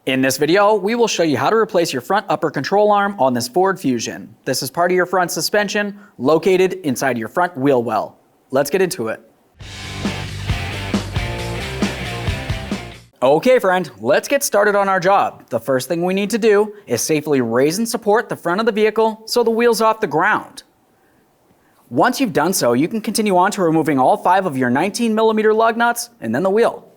In this video, we will show you how to replace your front upper control arm on this Ford Fusion. This is part of your front suspension, located inside your front wheel well. Let's get into it. Okay friend, let's get started on our job. The first thing we need to do is safely raise and support the front of the vehicle so the wheel's off the ground. Once you've done so, you can continue on to removing all 5 of your 19mm lug nuts and then the wheel.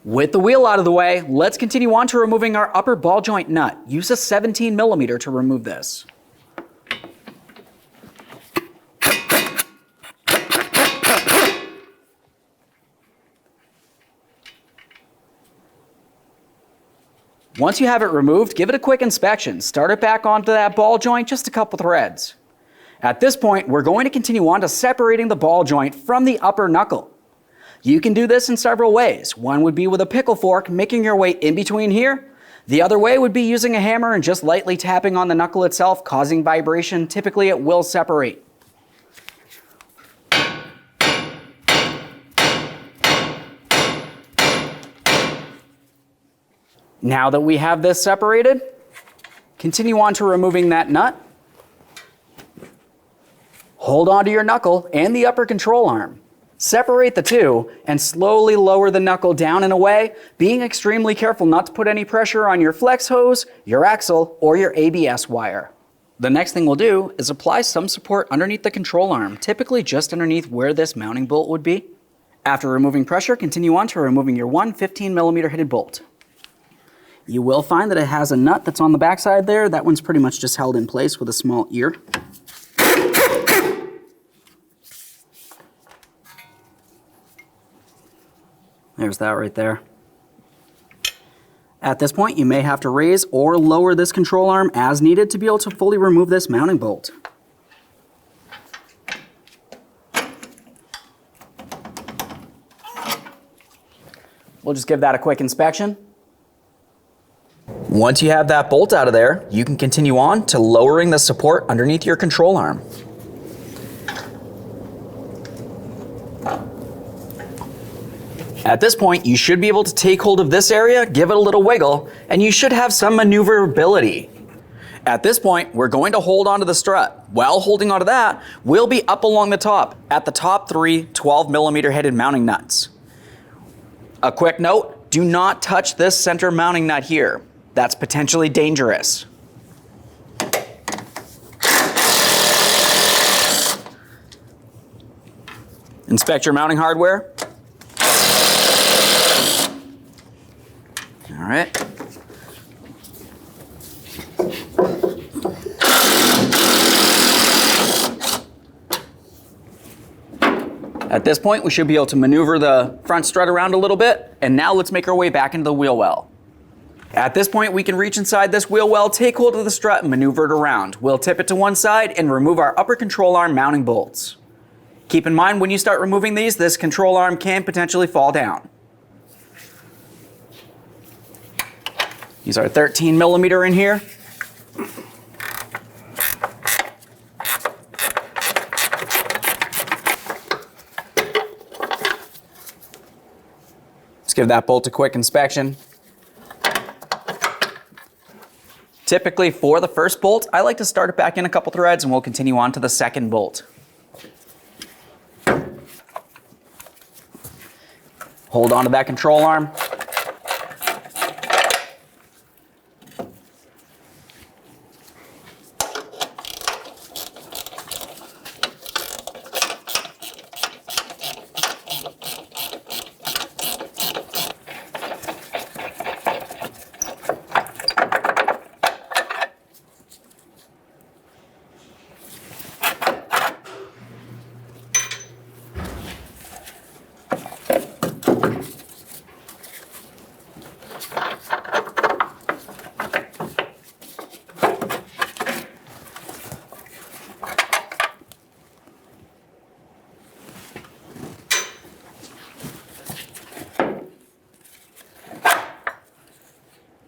With the wheel out of the way, let's continue on to removing our upper ball joint nut. Use a 17mm to remove this. Once you have it removed, give it a quick inspection. Start it back onto that ball joint, just a couple threads. At this point, we're going to continue on to separating the ball joint from the upper knuckle. You can do this in several ways. One would be with a pickle fork, making your way in between here. The other way would be using a hammer and just lightly tapping on the knuckle itself, causing vibration. Typically, it will separate. Now that we have this separated, continue on to removing that nut. Hold on to your knuckle and the upper control arm. Separate the two and slowly lower the knuckle down and away, being extremely careful not to put any pressure on your flex hose, your axle, or your ABS wire. The next thing we'll do is apply some support underneath the control arm, typically just underneath where this mounting bolt would be. After removing pressure, continue on to removing your 15mm headed bolt. You will find that it has a nut that's on the backside there. That one's pretty much just held in place with a small ear. There's that right there. At this point, you may have to raise or lower this control arm as needed to be able to fully remove this mounting bolt. We'll just give that a quick inspection. Once you have that bolt out of there, you can continue on to lowering the support underneath your control arm. At this point, you should be able to take hold of this area, give it a little wiggle, and you should have some maneuverability. At this point, we're going to hold onto the strut. While holding onto that, we'll be up along the top, at the top 3 12mm headed mounting nuts. A quick note, do not touch this center mounting nut here. That's potentially dangerous. Inspect your mounting hardware. All right. At this point, we should be able to maneuver the front strut around a little bit, and now let's make our way back into the wheel well. At this point, we can reach inside this wheel well, take hold of the strut, and maneuver it around. We'll tip it to one side and remove our upper control arm mounting bolts. Keep in mind, when you start removing these, this control arm can potentially fall down. Use our 13mm in here. Let's give that bolt a quick inspection. Typically for the first bolt, I like to start it back in a couple threads and we'll continue on to the second bolt. Hold on to that control arm.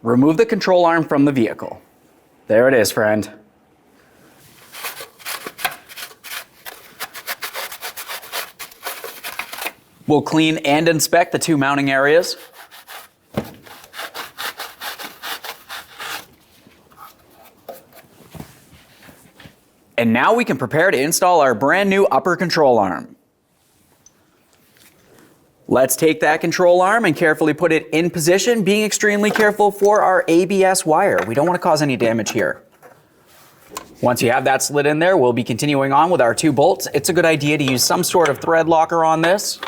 Remove the control arm from the vehicle. There it is, friend. We'll clean and inspect the two mounting areas. And now we can prepare to install our brand new upper control arm. Let's take that control arm and carefully put it in position, being extremely careful for our ABS wire. We don't want to cause any damage here. Once you have that slid in there, we'll be continuing on with our 2 bolts. It's a good idea to use some sort of thread locker on this.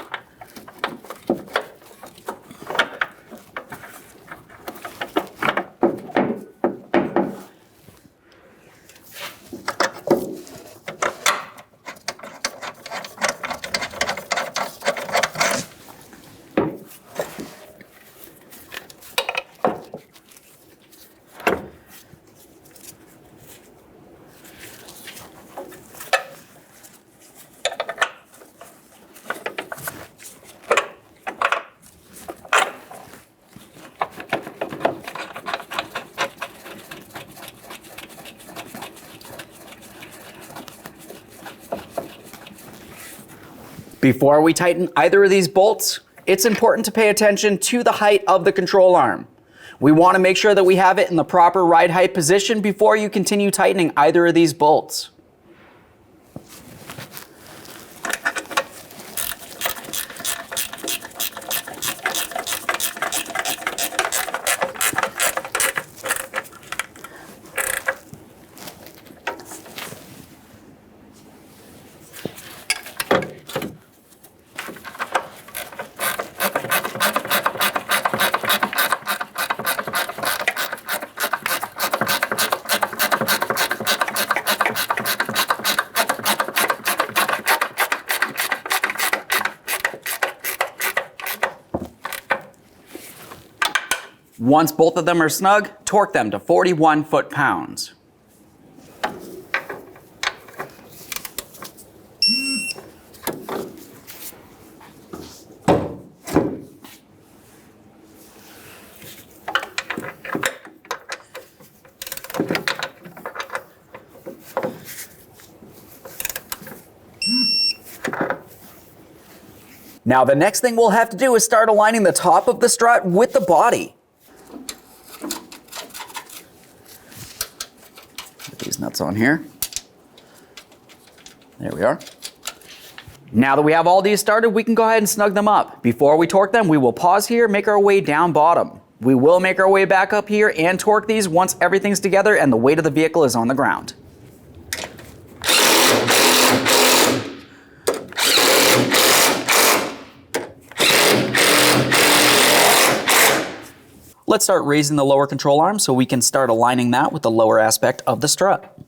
Before we tighten either of these bolts, it's important to pay attention to the height of the control arm. We want to make sure that we have it in the proper ride height position before you continue tightening either of these bolts. Once both of them are snug, torque them to 41 foot-pounds. Now the next thing we'll have to do is start aligning the top of the strut with the body. Get these nuts on here. There we are. Now that we have all these started, we can go ahead and snug them up. Before we torque them, we will pause here, make our way down bottom. We will make our way back up here and torque these once everything's together and the weight of the vehicle is on the ground. Let's start raising the lower control arm so we can start aligning that with the lower aspect of the strut.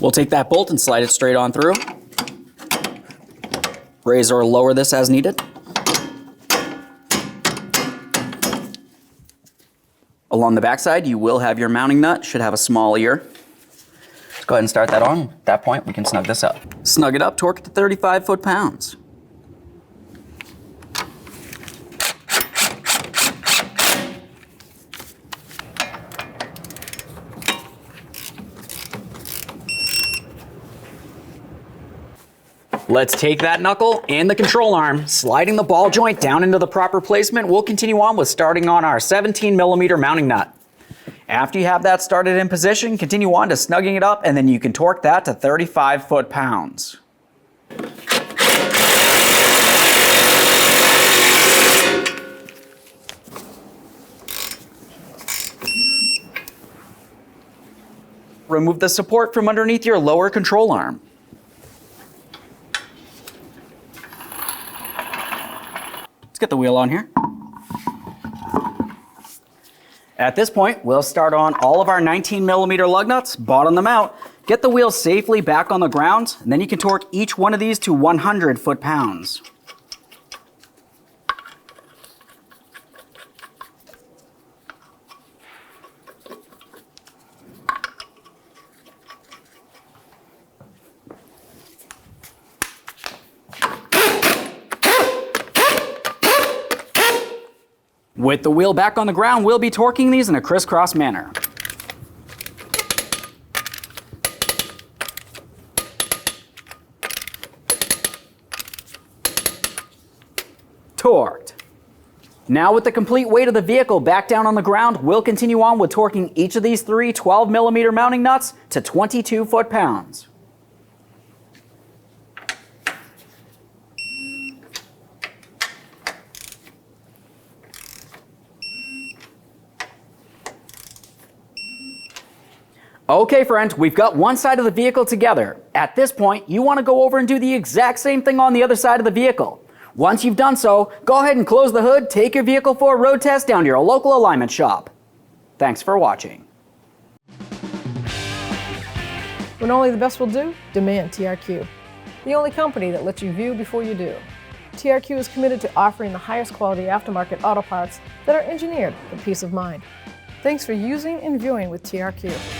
We'll take that bolt and slide it straight on through. Raise or lower this as needed. Along the backside, you will have your mounting nut, should have a small ear. Let's go ahead and start that on. At that point, we can snug this up. Snug it up, torque it to 35 foot-pounds. Let's take that knuckle and the control arm, sliding the ball joint down into the proper placement. We'll continue on with starting on our 17mm mounting nut. After you have that started in position, continue on to snugging it up, and then you can torque that to 35 foot-pounds. Remove the support from underneath your lower control arm. Let's get the wheel on here. At this point, we'll start on all of our 19mm lug nuts, bottom them out, get the wheel safely back on the ground, and then you can torque each one of these to 100 foot-pounds. With the wheel back on the ground, we'll be torquing these in a crisscross manner. Torqued. Now with the complete weight of the vehicle back down on the ground, we'll continue on with torquing each of these three 12mm mounting nuts to 22 foot-pounds. Okay friends, we've got one side of the vehicle together. At this point, you want to go over and do the exact same thing on the other side of the vehicle. Once you've done so, go ahead and close the hood, take your vehicle for a road test down to your local alignment shop. Thanks for watching. When only the best will do, demand TRQ. The only company that lets you view before you do. TRQ is committed to offering the highest quality aftermarket auto parts that are engineered for peace of mind. Thanks for using and viewing with TRQ.